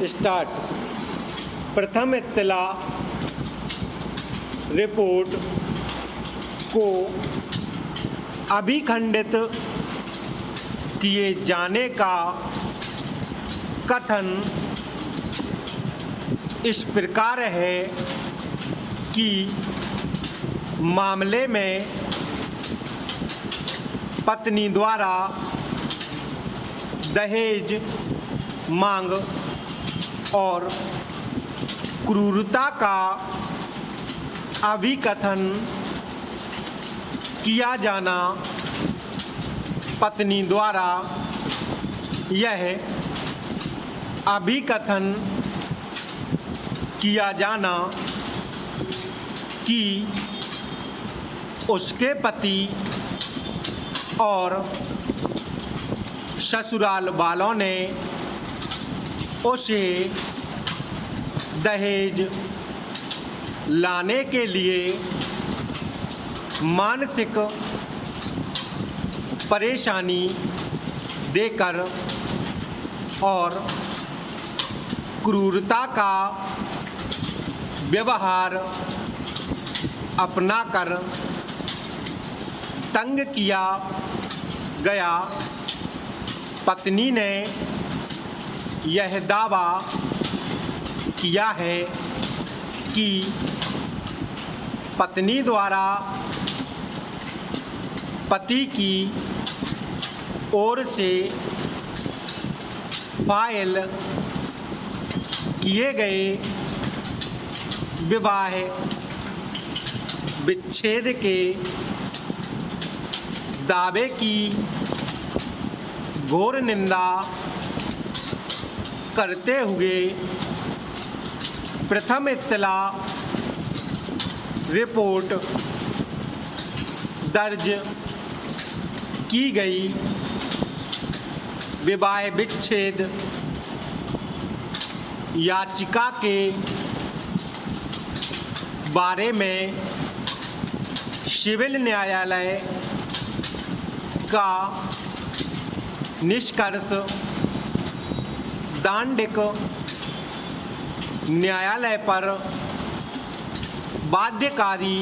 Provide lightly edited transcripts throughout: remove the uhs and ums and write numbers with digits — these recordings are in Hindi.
स्टार्ट। प्रथम इत्तला रिपोर्ट को अभिखंडित किए जाने का कथन इस प्रकार है कि मामले में पत्नी द्वारा दहेज मांग और क्रूरता का अभिकथन किया जाना, पत्नी द्वारा यह अभिकथन किया जाना कि उसके पति और ससुराल वालों ने उसे दहेज लाने के लिए मानसिक परेशानी देकर और क्रूरता का व्यवहार अपनाकर तंग किया गया। पत्नी ने यह दावा किया है कि पत्नी द्वारा पति की ओर से फाइल किए गए विवाह विच्छेद के दावे की घोर निंदा करते हुए प्रथम इत्तला रिपोर्ट दर्ज की गई। विवाह विच्छेद याचिका के बारे में सिविल न्यायालय का निष्कर्ष दांडिक न्यायालय पर बाध्यकारी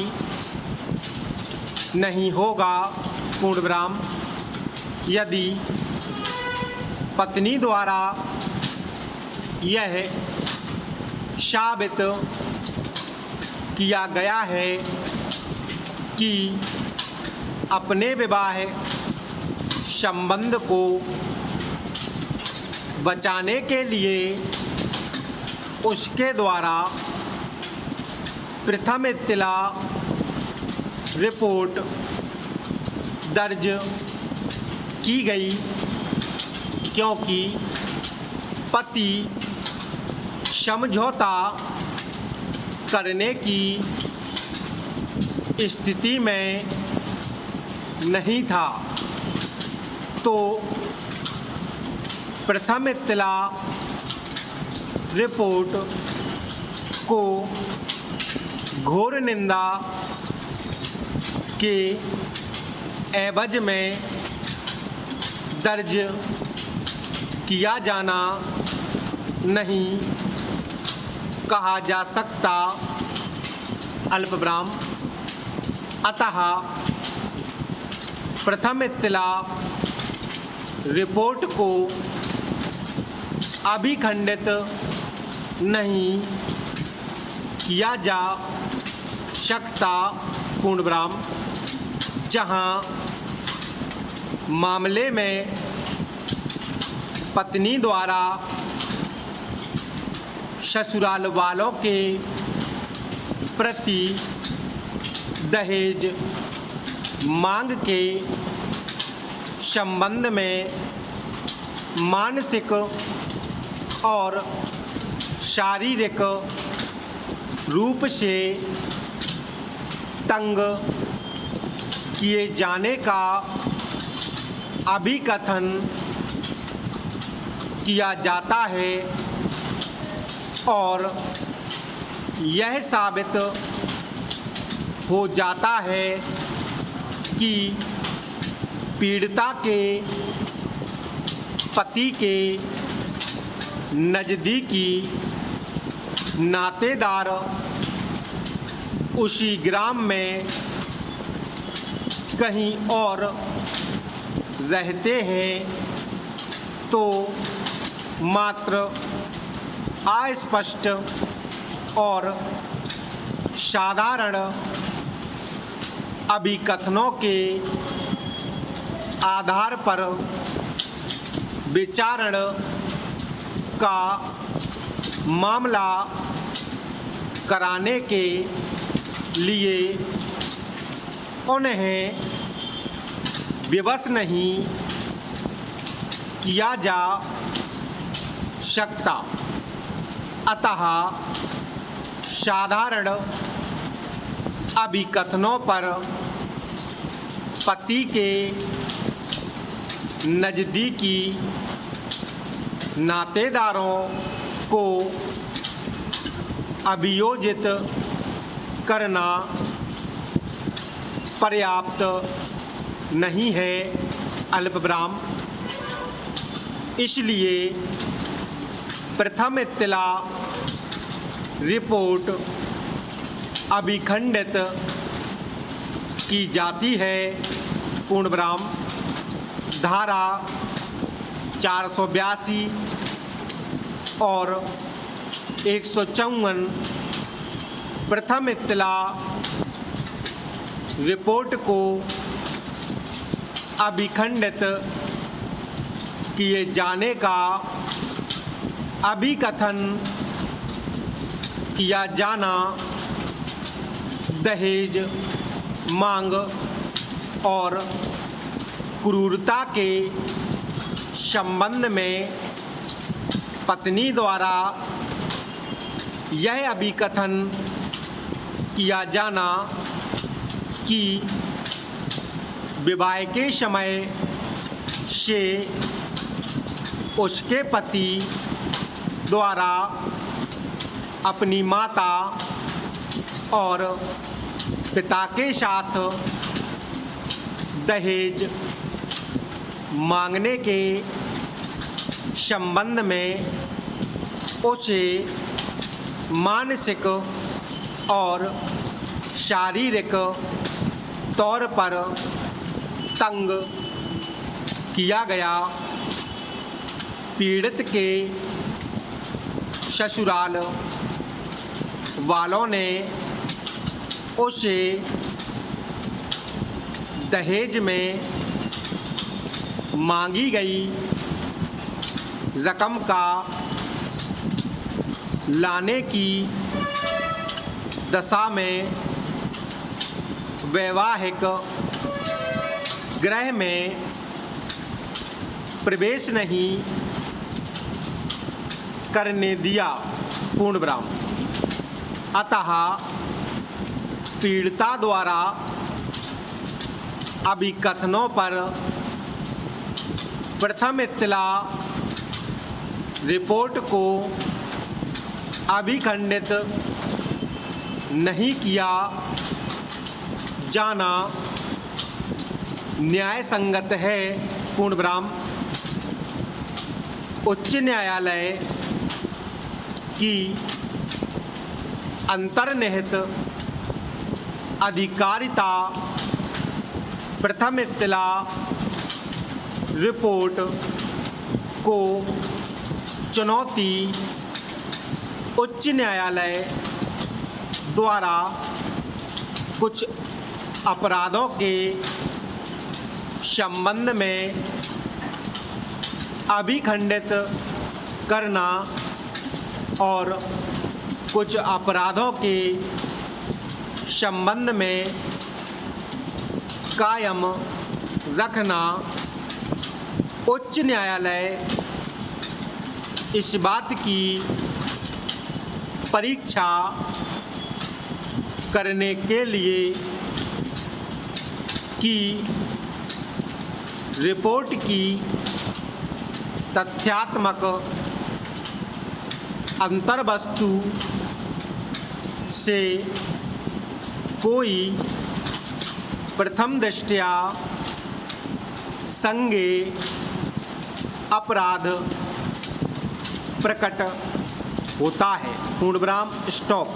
नहीं होगा। पूर्णविराम। यदि पत्नी द्वारा यह साबित किया गया है कि अपने विवाह संबंध को बचाने के लिए उसके द्वारा प्रथम इत्तला रिपोर्ट दर्ज की गई, क्योंकि पति समझौता करने की स्थिति में नहीं था, तो प्रथम इत्तला रिपोर्ट को घोर निंदा के एवज में दर्ज किया जाना नहीं कहा जा सकता। अल्पविराम। अतः प्रथम इत्तला रिपोर्ट को अभिखंडित नहीं किया जा सकता। पूर्णविराम। जहां मामले में पत्नी द्वारा ससुराल वालों के प्रति दहेज मांग के संबंध में मानसिक और शारीरिक रूप से तंग किए जाने का अभिकथन किया जाता है और यह साबित हो जाता है कि पीड़िता के पति के नज़दीकी नातेदार उसी ग्राम में कहीं और रहते हैं तो मात्र अस्पष्ट और साधारण अभिकथनों के आधार पर विचारण का मामला कराने के लिए उन्हें विवश नहीं किया जा सकता। अतः साधारण अभिकथनों पर पति के नज़दीकी नातेदारों को अभियोजित करना पर्याप्त नहीं है। अल्पविराम। इसलिए प्रथम इत्तला रिपोर्ट अभिखंडित की जाती है। पूर्णविराम। धारा 482 और 154 प्रथम इत्तला रिपोर्ट को अभिखंडित किए जाने का अभिकथन किया जाना दहेज मांग और क्रूरता के संबंध में पत्नी द्वारा यह अभिकथन किया जाना कि विवाह के समय से उसके पति द्वारा अपनी माता और पिता के साथ दहेज मांगने के संबंध में उसे मानसिक और शारीरिक तौर पर तंग किया गया। पीड़ित के ससुराल वालों ने उसे दहेज में मांगी गई रकम का लाने की दशा में वैवाहिक गृह में प्रवेश नहीं करने दिया। पूर्णविराम। अतः पीड़िता द्वारा अभिकथनों पर प्रथम इत्तला रिपोर्ट को अभिखंडित नहीं किया जाना न्याय संगत है। पूर्णविराम। उच्च न्यायालय की अंतर्निहित अधिकारिता प्रथम इत्तला रिपोर्ट को चुनौती उच्च न्यायालय द्वारा कुछ अपराधों के संबंध में अभिखंडित करना और कुछ अपराधों के संबंध में कायम रखना। उच्च न्यायालय इस बात की परीक्षा करने के लिए कि रिपोर्ट की तथ्यात्मक अंतर्वस्तु से कोई प्रथम दृष्टया संज्ञेय अपराध प्रकट होता है। पूर्णविराम स्टॉप।